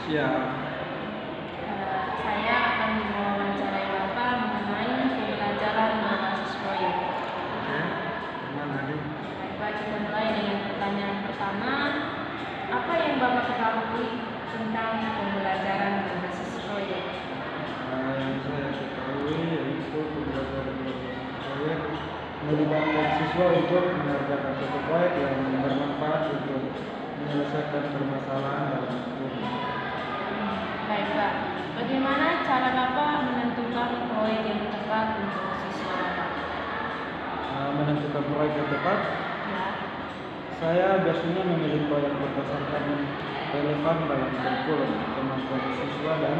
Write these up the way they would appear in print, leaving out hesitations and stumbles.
Ya, Saya akan mewawancarai Bapak mengenai pembelajaran berbasis proyek. oke. Gimana nih? Baik, kita mulai dengan pertanyaan pertama. Apa yang Bapak ketahui tentang pembelajaran berbasis proyek? Yang saya ketahui yaitu pembelajaran berbasis proyek melibatkan siswa untuk mengerjakan suatu proyek yang bermanfaat untuk menyelesaikan permasalahan dalam studi. Baik, Pak. Bagaimana cara Bapak menentukan proyek yang tepat untuk siswa Bapak? Menentukan proyek yang tepat, Ya. saya biasanya memilih proyek berdasarkan relevan dalam kurikulum, kemampuan siswa dan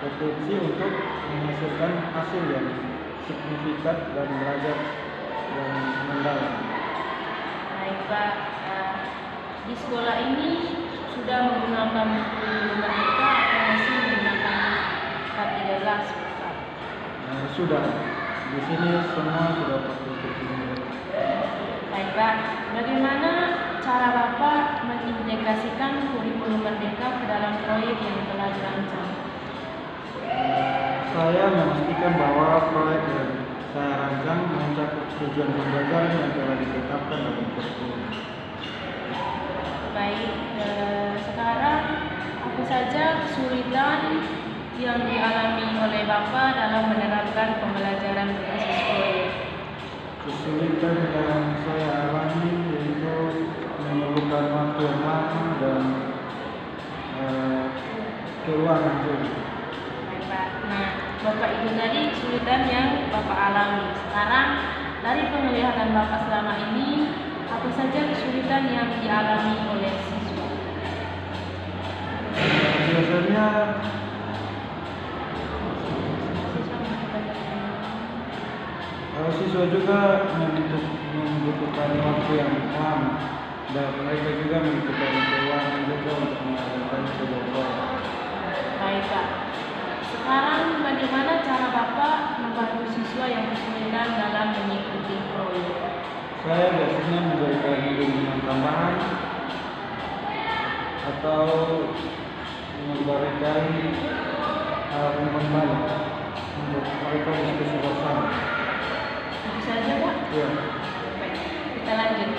potensi untuk menghasilkan hasil yang signifikan dan belajar yang mendalam. Baik, Pak. Di sekolah ini sudah menggunakan kurikulum merdeka atau masih menggunakan K13, Pak? Sudah, di sini semua sudah pakai kurikulum. Baik, Pak. Bagaimana cara Bapak mengintegrasikan kurikulum merdeka ke dalam proyek yang telah dirancang? Saya memastikan bahwa proyek yang saya rancang mencakup tujuan pembelajaran yang telah ditetapkan dalam kurikulum. Baik, sekarang apa saja kesulitan yang dialami oleh Bapak dalam menerapkan pembelajaran berbasis proyek? Kesulitan yang saya alami yaitu memerlukan waktu yang lama dan keuangan juga. Baik, Pak. Nah, Bapak itu tadi kesulitan yang Bapak alami. Sekarang dari penglihatan Bapak selama ini, apa saja kesulitan yang dialami oleh siswa? Biasanya siswa juga membutuhkan waktu yang lama dan mereka juga membutuhkan keuangan juga untuk melakukan sebuah proyek. Baik, Pak. Sekarang bagaimana cara Bapak membantu siswa yang kesulitan dalam mengikuti proyek? Saya biasanya memberikan bimbingan tambahan atau memberikan umpan balik untuk mereka diskusi bersama. Itu saja, Pak. Ya. Baik, kita lanjut.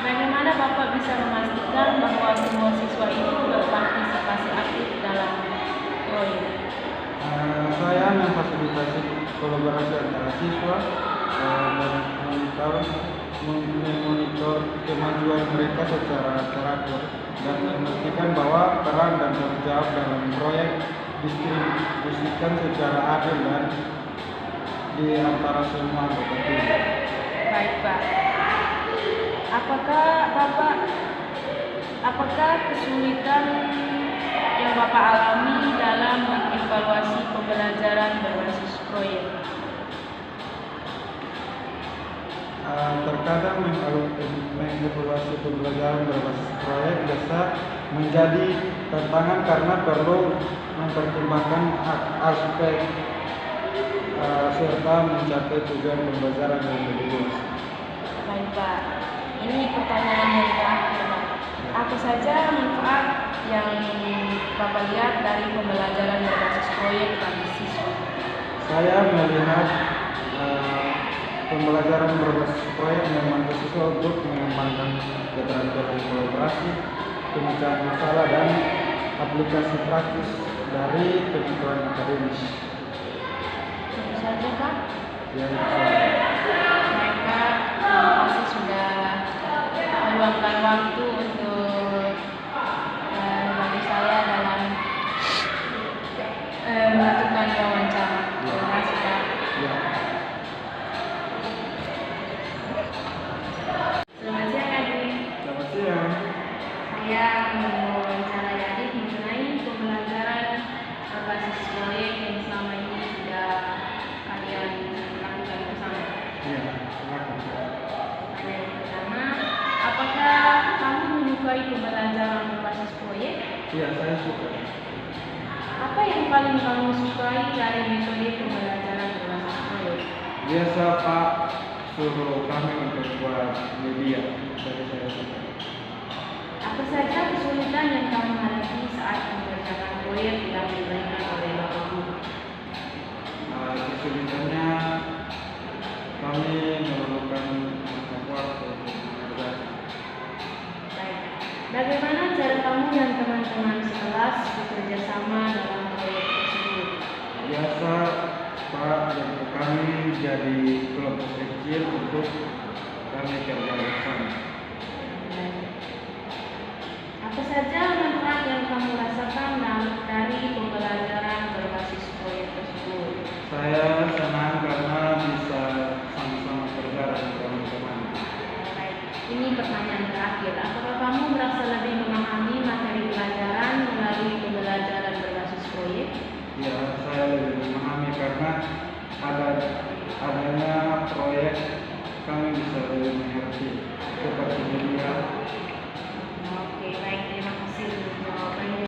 Bagaimana Bapak bisa memastikan bahwa semua siswa itu berpartisipasi aktif dalam proyek? Saya memfasilitasi kolaborasi antara siswa dan memonitor kemajuan mereka secara teratur dan memastikan bahwa peran dan tanggung jawab dalam proyek distribusikan secara adil dan di antara semua anggota tim. Baik, Pak. Apakah kesulitan yang Bapak alami dalam mengevaluasi pembelajaran berbasis proyek? Terkadang mengevaluasi pembelajaran berbasis proyek bisa menjadi tantangan karena perlu mempertimbangkan aspek serta mencapai tujuan pembelajaran yang lebih luas. Baik, Pak. Ini pertanyaan yang terakhir, Pak. Apa saja manfaat yang Bapak lihat dari pembelajaran berbasis proyek bagi siswa? Saya melihat pembelajaran berbasis proyek membantu siswa untuk mengembangkan keterampilan kolaborasi, pemecahan masalah, dan aplikasi praktis dari pengetahuan akademis. Itu saja, Pak. Yang Baik, Pak. Terima kasih sudah meluangkan waktu untuk bagi saya dalam melakukan wawancara. Terima kasih, Pak. ya, Selamat siang, Adik. selamat siang. Saya mewawancarai Adik mengenai pembelajaran berbasis proyek yang selama ini sudah kalian lakukan bersama. Ya, silakan. Pertanyaan yang pertama, apakah kamu menyukai pembelajaran berbasis proyek? Iya, saya suka. Apa yang paling kamu sukai dari metode pembelajaran berbasis proyek? Biasa Pak suruh kami untuk buat media, jadi saya suka. Apa saja kesulitan yang kamu hadapi saat mengerjakan proyek yang diberikan oleh Bapak Guru? Kesulitannya kami memerlukan banyak waktu untuk mengerjakan. Baik. Bagaimana cara kamu dan teman-teman sekelas bekerja sama dalam proyek tersebut? Biasa Pak dan kami jadi kelompok kecil untuk kami kerja bersama. Baik. Apa saja manfaat yang kamu rasakan dari pembelajaran berbasis proyek tersebut? Saya senang karena bisa sama-sama kerja dengan teman-teman. Baik. Ini pertanyaan terakhir. Apakah kamu merasa lebih